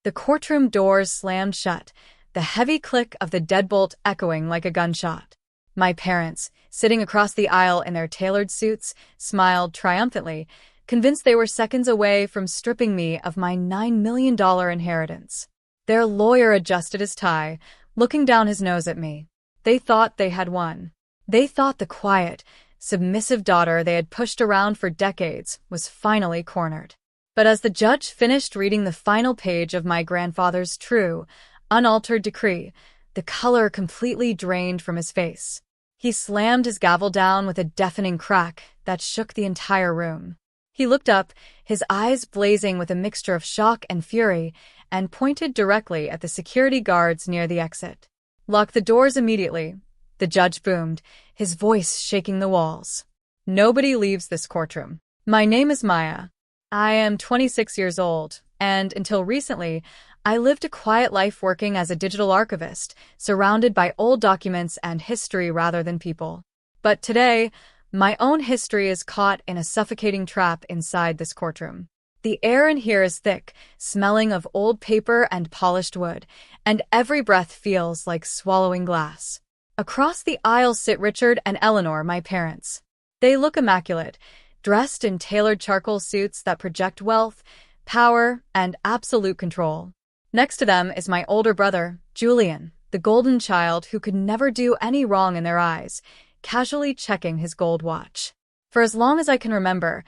The courtroom doors slammed shut, the heavy click of the deadbolt echoing like a gunshot. My parents, sitting across the aisle in their tailored suits, smiled triumphantly, convinced they were seconds away from stripping me of my $9 million inheritance. Their lawyer adjusted his tie, looking down his nose at me. They thought they had won. They thought the quiet, submissive daughter they had pushed around for decades was finally cornered. But as the judge finished reading the final page of my grandfather's true, unaltered decree, the color completely drained from his face. He slammed his gavel down with a deafening crack that shook the entire room. He looked up, his eyes blazing with a mixture of shock and fury, and pointed directly at the security guards near the exit. "Lock the doors immediately," the judge boomed, his voice shaking the walls. "Nobody leaves this courtroom. My name is Maya. I am 26 years old, and until recently, I lived a quiet life working as a digital archivist, surrounded by old documents and history rather than people. But today, my own history is caught in a suffocating trap inside this courtroom. The air in here is thick, smelling of old paper and polished wood, and every breath feels like swallowing glass. Across the aisle sit Richard and Eleanor, my parents. They look immaculate, dressed in tailored charcoal suits that project wealth, power, and absolute control. Next to them is my older brother, Julian, the golden child who could never do any wrong in their eyes, casually checking his gold watch. For as long as I can remember,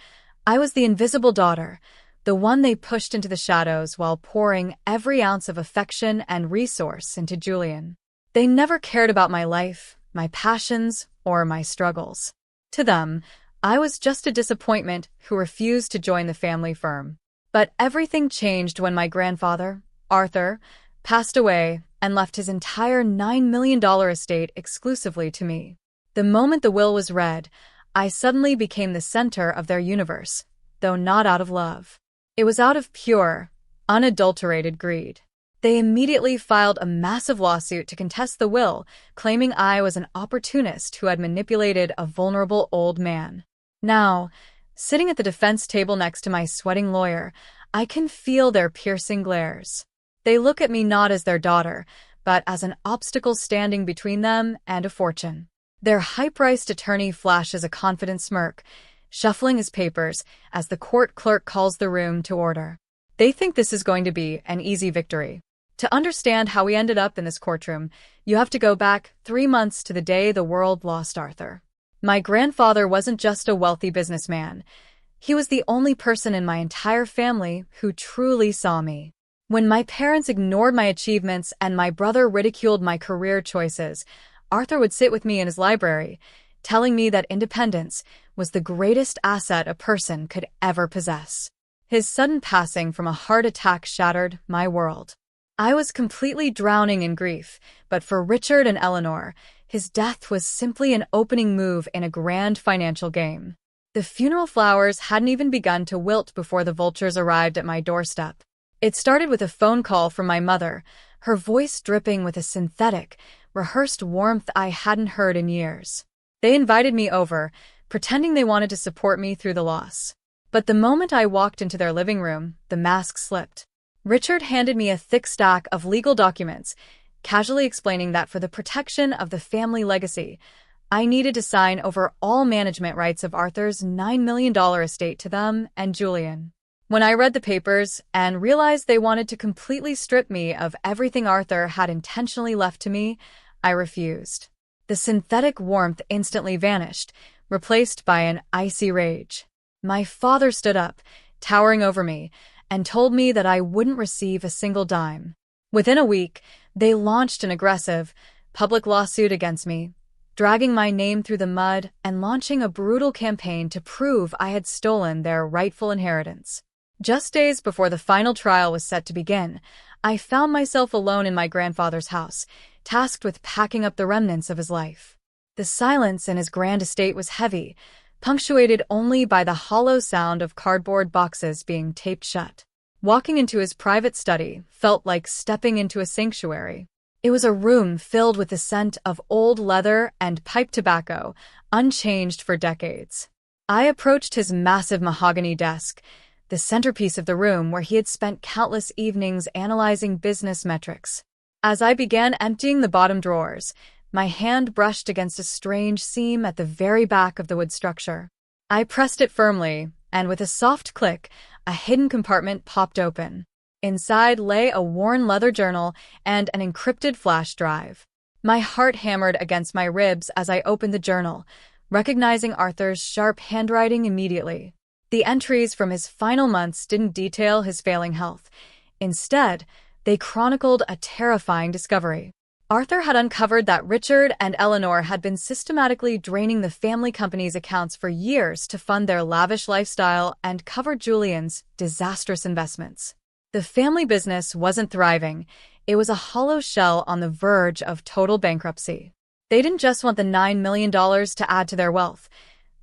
I was the invisible daughter, the one they pushed into the shadows while pouring every ounce of affection and resource into Julian. They never cared about my life, my passions, or my struggles. To them, I was just a disappointment who refused to join the family firm. But everything changed when my grandfather, Arthur, passed away and left his entire $9 million estate exclusively to me. The moment the will was read, I suddenly became the center of their universe, though not out of love. It was out of pure, unadulterated greed. They immediately filed a massive lawsuit to contest the will, claiming I was an opportunist who had manipulated a vulnerable old man. Now, sitting at the defense table next to my sweating lawyer, I can feel their piercing glares. They look at me not as their daughter, but as an obstacle standing between them and a fortune. Their high-priced attorney flashes a confident smirk, shuffling his papers as the court clerk calls the room to order. They think this is going to be an easy victory. To understand how we ended up in this courtroom, you have to go back 3 months to the day the world lost Arthur. My grandfather wasn't just a wealthy businessman. He was the only person in my entire family who truly saw me. When my parents ignored my achievements and my brother ridiculed my career choices, Arthur would sit with me in his library, telling me that independence was the greatest asset a person could ever possess. His sudden passing from a heart attack shattered my world. I was completely drowning in grief, but for Richard and Eleanor, his death was simply an opening move in a grand financial game. The funeral flowers hadn't even begun to wilt before the vultures arrived at my doorstep. It started with a phone call from my mother, her voice dripping with a synthetic, rehearsed warmth I hadn't heard in years. They invited me over, pretending they wanted to support me through the loss. But the moment I walked into their living room, the mask slipped. Richard handed me a thick stack of legal documents, casually explaining that for the protection of the family legacy, I needed to sign over all management rights of Arthur's $9 million estate to them and Julian. When I read the papers and realized they wanted to completely strip me of everything Arthur had intentionally left to me, I refused. The synthetic warmth instantly vanished, replaced by an icy rage. My father stood up, towering over me, and told me that I wouldn't receive a single dime. Within a week, they launched an aggressive, public lawsuit against me, dragging my name through the mud and launching a brutal campaign to prove I had stolen their rightful inheritance. Just days before the final trial was set to begin, I found myself alone in my grandfather's house, tasked with packing up the remnants of his life. The silence in his grand estate was heavy, punctuated only by the hollow sound of cardboard boxes being taped shut. Walking into his private study felt like stepping into a sanctuary. It was a room filled with the scent of old leather and pipe tobacco, unchanged for decades. I approached his massive mahogany desk, the centerpiece of the room where he had spent countless evenings analyzing business metrics. As I began emptying the bottom drawers, my hand brushed against a strange seam at the very back of the wood structure. I pressed it firmly, and with a soft click, a hidden compartment popped open. Inside lay a worn leather journal and an encrypted flash drive. My heart hammered against my ribs as I opened the journal, recognizing Arthur's sharp handwriting immediately. The entries from his final months didn't detail his failing health. Instead, they chronicled a terrifying discovery. Arthur had uncovered that Richard and Eleanor had been systematically draining the family company's accounts for years to fund their lavish lifestyle and cover Julian's disastrous investments. The family business wasn't thriving. It was a hollow shell on the verge of total bankruptcy. They didn't just want the $9 million to add to their wealth.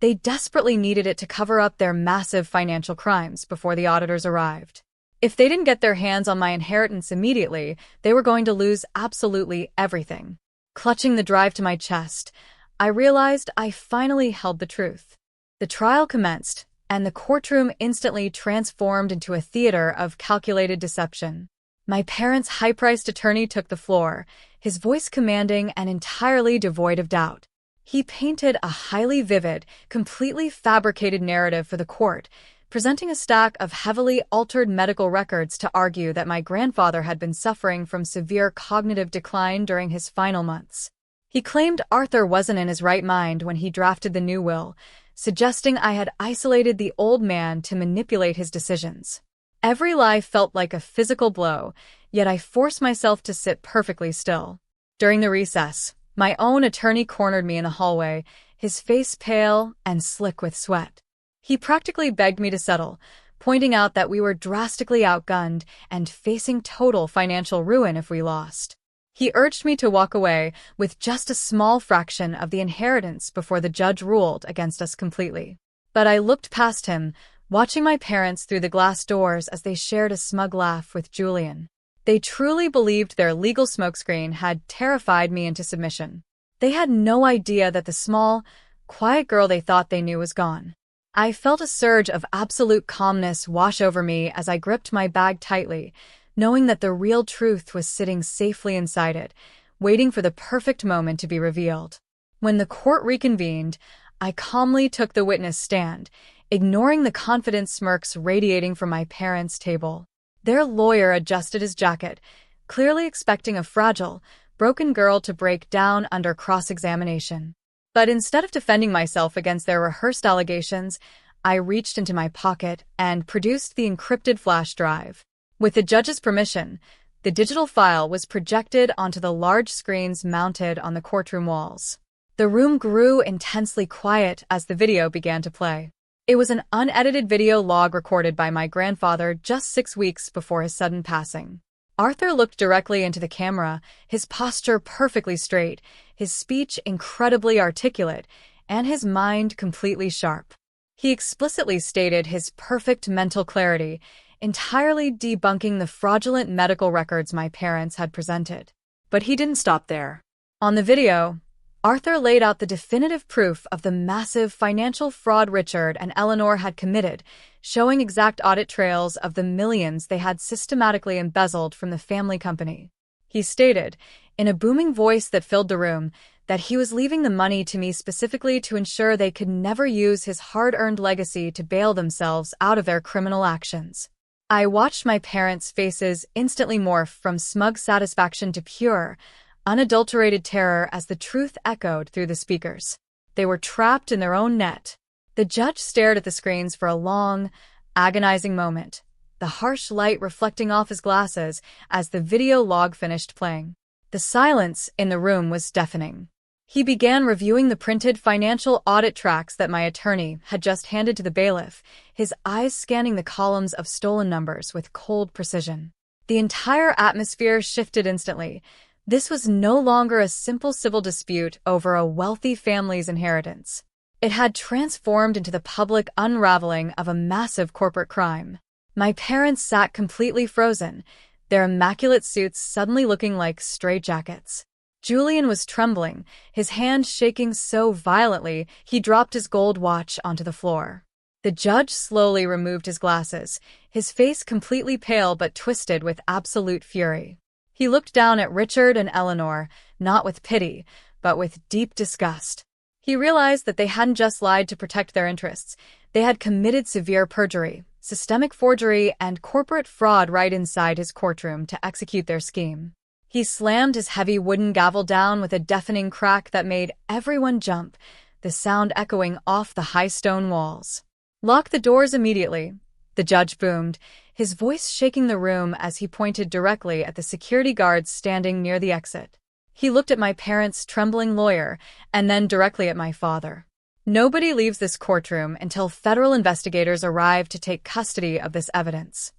They desperately needed it to cover up their massive financial crimes before the auditors arrived. If they didn't get their hands on my inheritance immediately, they were going to lose absolutely everything. Clutching the drive to my chest, I realized I finally held the truth. The trial commenced, and the courtroom instantly transformed into a theater of calculated deception. My parents' high-priced attorney took the floor, his voice commanding and entirely devoid of doubt. He painted a highly vivid, completely fabricated narrative for the court, presenting a stack of heavily altered medical records to argue that my grandfather had been suffering from severe cognitive decline during his final months. He claimed Arthur wasn't in his right mind when he drafted the new will, suggesting I had isolated the old man to manipulate his decisions. Every lie felt like a physical blow, yet I forced myself to sit perfectly still. During the recess, my own attorney cornered me in the hallway, his face pale and slick with sweat. He practically begged me to settle, pointing out that we were drastically outgunned and facing total financial ruin if we lost. He urged me to walk away with just a small fraction of the inheritance before the judge ruled against us completely. But I looked past him, watching my parents through the glass doors as they shared a smug laugh with Julian. They truly believed their legal smokescreen had terrified me into submission. They had no idea that the small, quiet girl they thought they knew was gone. I felt a surge of absolute calmness wash over me as I gripped my bag tightly, knowing that the real truth was sitting safely inside it, waiting for the perfect moment to be revealed. When the court reconvened, I calmly took the witness stand, ignoring the confident smirks radiating from my parents' table. Their lawyer adjusted his jacket, clearly expecting a fragile, broken girl to break down under cross-examination. But instead of defending myself against their rehearsed allegations, I reached into my pocket and produced the encrypted flash drive. With the judge's permission, the digital file was projected onto the large screens mounted on the courtroom walls. The room grew intensely quiet as the video began to play. It was an unedited video log recorded by my grandfather just 6 weeks before his sudden passing. Arthur looked directly into the camera, his posture perfectly straight, his speech incredibly articulate, and his mind completely sharp. He explicitly stated his perfect mental clarity, entirely debunking the fraudulent medical records my parents had presented. But he didn't stop there. On the video, Arthur laid out the definitive proof of the massive financial fraud Richard and Eleanor had committed, showing exact audit trails of the millions they had systematically embezzled from the family company. He stated, in a booming voice that filled the room, that he was leaving the money to me specifically to ensure they could never use his hard-earned legacy to bail themselves out of their criminal actions. I watched my parents' faces instantly morph from smug satisfaction to pure, unadulterated terror as the truth echoed through the speakers. They were trapped in their own net. The judge stared at the screens for a long, agonizing moment, the harsh light reflecting off his glasses as the video log finished playing. The silence in the room was deafening. He began reviewing the printed financial audit tracts that my attorney had just handed to the bailiff, his eyes scanning the columns of stolen numbers with cold precision. The entire atmosphere shifted instantly. This was no longer a simple civil dispute over a wealthy family's inheritance. It had transformed into the public unraveling of a massive corporate crime. My parents sat completely frozen, their immaculate suits suddenly looking like straitjackets. Julian was trembling, his hand shaking so violently he dropped his gold watch onto the floor. The judge slowly removed his glasses, his face completely pale but twisted with absolute fury. He looked down at Richard and Eleanor, not with pity, but with deep disgust. He realized that they hadn't just lied to protect their interests. They had committed severe perjury, systemic forgery, and corporate fraud right inside his courtroom to execute their scheme. He slammed his heavy wooden gavel down with a deafening crack that made everyone jump, the sound echoing off the high stone walls. "Lock the doors immediately," the judge boomed, his voice shaking the room as he pointed directly at the security guards standing near the exit. He looked at my parents' trembling lawyer and then directly at my father. "Nobody leaves this courtroom until federal investigators arrive to take custody of this evidence."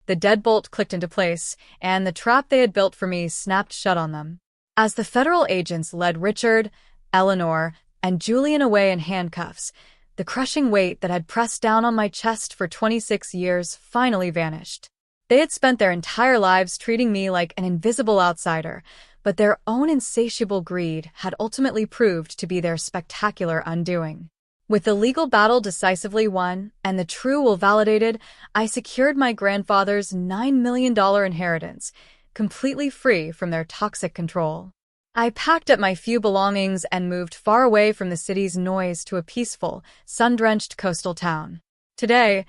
The deadbolt clicked into place, and the trap they had built for me snapped shut on them. As the federal agents led Richard, Eleanor, and Julian away in handcuffs, the crushing weight that had pressed down on my chest for 26 years finally vanished. They had spent their entire lives treating me like an invisible outsider, but their own insatiable greed had ultimately proved to be their spectacular undoing. With the legal battle decisively won and the true will validated, I secured my grandfather's $9 million inheritance, completely free from their toxic control. I packed up my few belongings and moved far away from the city's noise to a peaceful, sun-drenched coastal town. Today,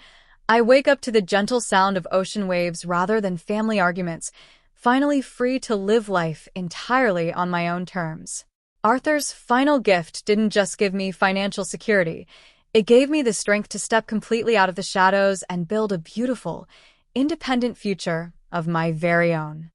I wake up to the gentle sound of ocean waves rather than family arguments, finally free to live life entirely on my own terms. Arthur's final gift didn't just give me financial security. It gave me the strength to step completely out of the shadows and build a beautiful, independent future of my very own.